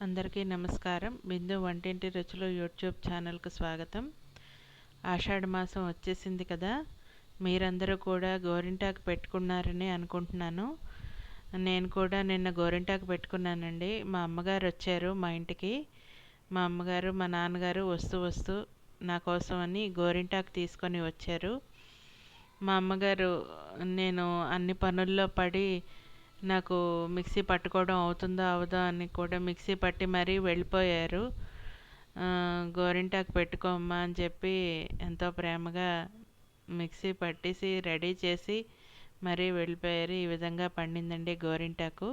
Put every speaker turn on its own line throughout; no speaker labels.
అందరికీ నమస్కారం. బిందు వంటింటి రుచులు యూట్యూబ్ ఛానల్కు స్వాగతం. ఆషాఢ మాసం వచ్చేసింది కదా, మీరందరూ కూడా గోరింటాకు పెట్టుకున్నారని అనుకుంటున్నాను. నేను కూడా నిన్న గోరింటాకు పెట్టుకున్నానండి. మా అమ్మగారు వచ్చారు మా ఇంటికి. మా అమ్మగారు మా నాన్నగారు వస్తూ నా కోసం అని గోరింటాకు తీసుకొని వచ్చారు. మా అమ్మగారు నేను అన్ని పనుల్లో పడి నాకు మిక్సీ పట్టుకోవడం అవుతుందో అవదో అని కూడా మిక్సీ పట్టి మరీ వెళ్ళిపోయారు. గోరింటాకు పెట్టుకోమ్మా అని చెప్పి ఎంతో ప్రేమగా మిక్సీ పట్టేసి రెడీ చేసి మరీ వెళ్ళిపోయారు. ఈ విధంగా పండిందండి గోరింటాకు.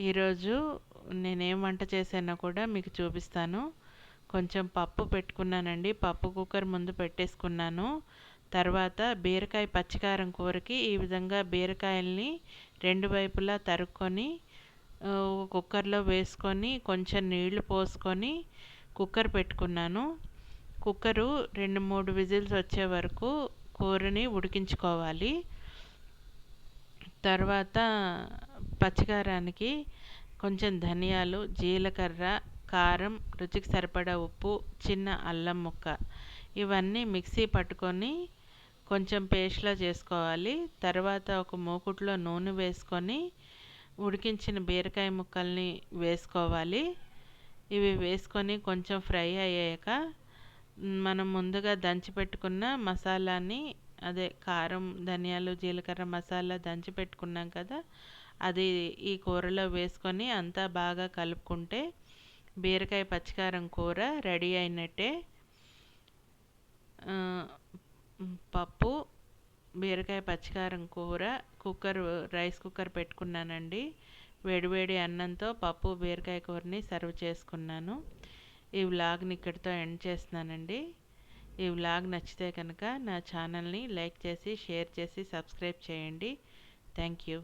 ఈరోజు నేనేం వంట చేశానో కూడా మీకు చూపిస్తాను. కొంచెం పప్పు పెట్టుకున్నానండి. పప్పు కుక్కర్ ముందు పెట్టేసుకున్నాను. తర్వాత బీరకాయ పచ్చికారం కూరకి ఈ విధంగా బీరకాయల్ని రెండు వైపులా తరుక్కొని కుక్కర్లో వేసుకొని కొంచెం నీళ్లు పోసుకొని కుక్కర్ పెట్టుకున్నాను. కుక్కరు 2-3 విజిల్స్ వచ్చే వరకు కూరని ఉడికించుకోవాలి. తర్వాత పచ్చికారానికి కొంచెం ధనియాలు, జీలకర్ర, కారం, రుచికి సరిపడా ఉప్పు, చిన్న అల్లం ముక్క ఇవన్నీ మిక్సీ పట్టుకొని కొంచెం పేస్ట్లా చేసుకోవాలి. తర్వాత ఒక మూకుట్లో నూనె వేసుకొని ఉడికించిన బీరకాయ ముక్కల్ని వేసుకోవాలి. ఇవి వేసుకొని కొంచెం ఫ్రై అయ్యాక మనం ముందుగా దంచి పెట్టుకున్న మసాలాని, అదే కారం, ధనియాలు, జీలకర్ర మసాలా దంచి పెట్టుకున్నాం కదా, అది ఈ కూరలో వేసుకొని అంతా బాగా కలుపుకుంటే బీరకాయ పచ్చికారం కూర రెడీ అయినట్టే. పప్పు, బీరకాయ పచ్చికారం కూర, రైస్ కుక్కర్ పెట్టుకున్నానండి. వేడివేడి అన్నంతో పప్పు బీరకాయ కూరని సర్వ్ చేసుకున్నాను. ఈ వ్లాగ్ని ఇక్కడితో ఎండ్ చేస్తున్నానండి. ఈ వ్లాగ్ నచ్చితే కనుక నా ఛానల్ని లైక్ చేసి, షేర్ చేసి, సబ్స్క్రైబ్ చేయండి. Thank you.